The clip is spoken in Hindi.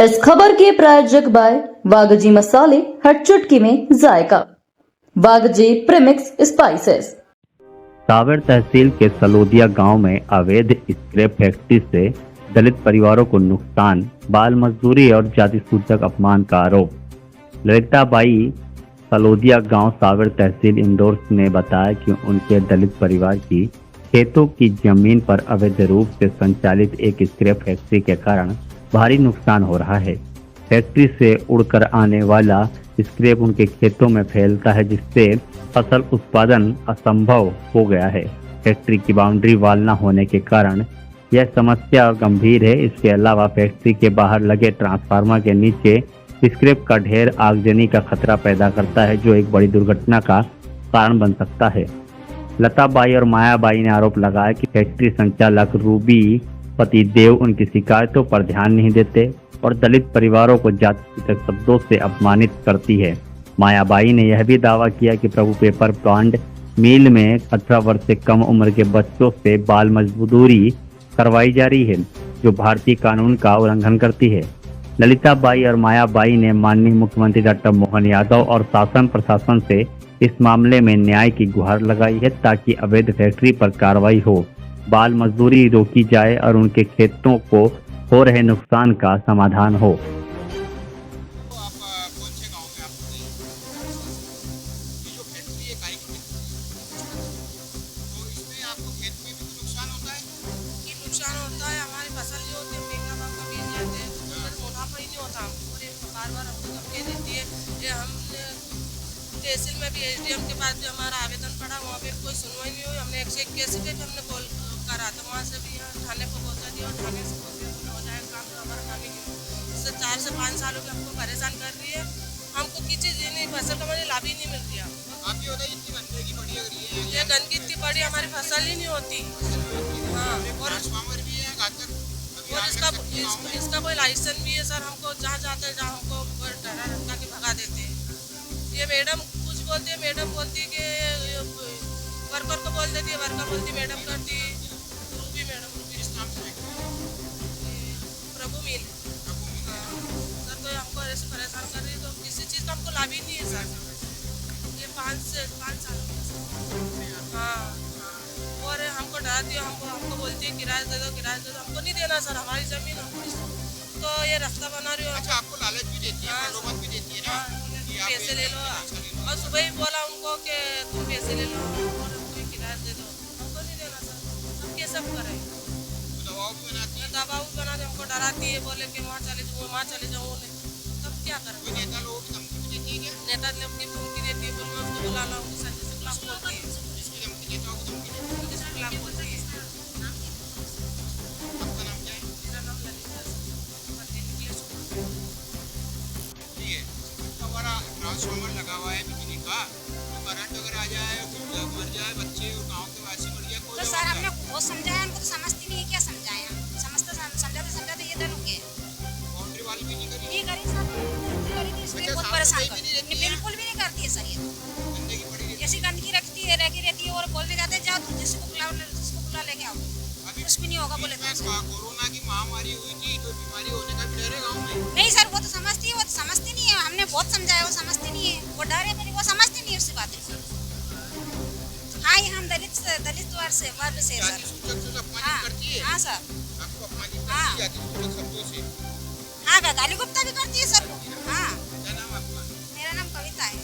इस खबर के प्रायोजक बाय वागजी मसाले, हर चुटकी में जायका। वागजी प्रीमिक्स स्पाइसेस। सावर तहसील के सलोदिया गांव में अवैध स्क्रैप फैक्ट्री से दलित परिवारों को नुकसान, बाल मजदूरी और जाति सूचक अपमान का आरोप। ललिताबाई सलोदिया गांव सावर तहसील इंदौर ने बताया कि उनके दलित परिवार की खेतों की जमीन पर अवैध रूप से संचालित एक स्क्रैप फैक्ट्री के कारण भारी नुकसान हो रहा है। फैक्ट्री से उड़कर आने वाला स्क्रैप उनके खेतों में फैलता है, जिससे फसल उत्पादन असंभव हो गया है। फैक्ट्री की बाउंड्री वाल न होने के कारण यह समस्या गंभीर है। इसके अलावा फैक्ट्री के बाहर लगे ट्रांसफार्मर के नीचे स्क्रैप का ढेर आगजनी का खतरा पैदा करता है, जो एक बड़ी दुर्घटना का कारण बन सकता है। लताबाई और मायाबाई ने आरोप लगाया कि फैक्ट्री संचालक रूबी पतिदेव उनकी शिकायतों पर ध्यान नहीं देते और दलित परिवारों को जातिगत शब्दों से अपमानित करती है। मायाबाई ने यह भी दावा किया कि प्रभु पेपर प्लांट मिल में 18 वर्ष से कम उम्र के बच्चों से बाल मजदूरी करवाई जा रही है, जो भारतीय कानून का उल्लंघन करती है। ललिताबाई और मायाबाई ने माननीय मुख्यमंत्री डॉक्टर मोहन यादव और शासन प्रशासन से इस मामले में न्याय की गुहार लगाई है, ताकि अवैध फैक्ट्री पर कार्रवाई हो, बाल मजदूरी रोकी जाए और उनके खेतों को हो रहे नुकसान का समाधान हो। नुकसान होता है। हमारी फसल जो होती है महंगा भाव का बेच जाते हैं, मुनाफा ही नहीं होता हमको। और ये बार बार हमको धमकी देती है। ये हमने तहसील में भी एसडीएम के पास भी हमारा आवेदन पड़ा, वहाँ पे कोई सुनवाई नहीं हुई। हमने 181 पे भी हमने कॉल करा था, वहाँ से भी यहाँ थाने को पहुँचा दिया और थाने से हो जाएगा काम, तो हमारा काम ही नहीं हुआ। इससे 4 से 5 सालों की हमको परेशान कर रही है। हमको किसी चीज़ नहीं, फसल का मुझे लाभ ही नहीं मिल रहा। आपकी होता है इतनी गंदगी पड़ी है, ये गंदगी इतनी पड़ी, हमारी फसल ही नहीं होती। हाँ, और ट्रांसफार्मर भी है घातक। इसका कोई लाइसेंस भी है सर। हमको जहाँ जाते हैं, जहाँ हमको डरा रखा के भगा देते हैं। ये मैडम कुछ बोलती है, मैडम बोलती है कि वर्कर को बोल देती है, वर्कर बोलती मैडम करती। रूबी मैडम, रूबी इस नाम से प्रभु मिल सर, तो हमको ऐसे परेशान कर रही है। तो किसी चीज़ का हमको लाभ ही नहीं है सर। ये 5 साल हो गए। हाँ, और हमको डराती है, हमको बोलती है किराया दे दो, किराया दे दो। हमको नहीं देना सर, हमारी ज़मीन हमको। तो ये रास्ता बना रही हो। अच्छा, आपको लालच भी देती है, प्रलोभन भी देती है ना कि आप पैसे ले लो। और सुबह ही बोला उनको कि तुम पैसे ले लो और हमको किराया दे दो। हमको नहीं देना सर, हम क्या सब करें। दबाव भी बनाती है, दबाव भी बनाते, हमको डराती है, बोले कि वहाँ चले जाऊँ, तब क्या करें। कोई नेता लोगों की धमकी भी देती है क्या? नेता लोग की धमकी देती है, बोल मैं उसको बुला लाऊँ, संजय से खिलाफ बोलती है, जिसकी धमकी नेताओं को धमकी देती पुलिस के खिलाफ बोलती है। है। आपका नाम क्या है? मेरा नाम ललिता है। ठीक है। हमारा ट्रांसफार्मर लगा हुआ है बिजली का, तो करंट अगर आ जाए, कुछ लोग मर जाए, बच्चे और गाँव के वासी मर जाए, कोई तो सर हमने बहुत समझाया, हमको तो समझती नहीं है। क्या समझाया, समझाते ये धन के बाउंड्री वाल भी नहीं करी। नहीं करी सर, करी थी इसलिए बहुत परेशान कर बिल्कुल भी नहीं करती है सर। ये गंदगी पड़ी रहती ऐसी गंदगी रखती रहती है और बोलते जाते हैं जाओ तुम जिसको बुला लेके आओ, अभी कुछ भी नहीं होगा बोले तो। कोरोना की महामारी हुई थी, तो बीमारी होने का भी डर है गाँव में। नहीं सर, वो तो समझती है, वो तो समझती नहीं है। हमने बहुत समझाया, वो समझती नहीं है। वो डर है मेरी, वो समझती नहीं है उससे बातें। हाँ, ये हम दलित वर्ग से जाति सर। सूचक से अपमानित हाँ करती है, हाँ सर, आपको अपमानित हाँ। करती है जाति सूचक शब्दों से। हाँ गाली गुप्ता भी करती है सर। हाँ, क्या नाम है आपका? मेरा नाम कविता है।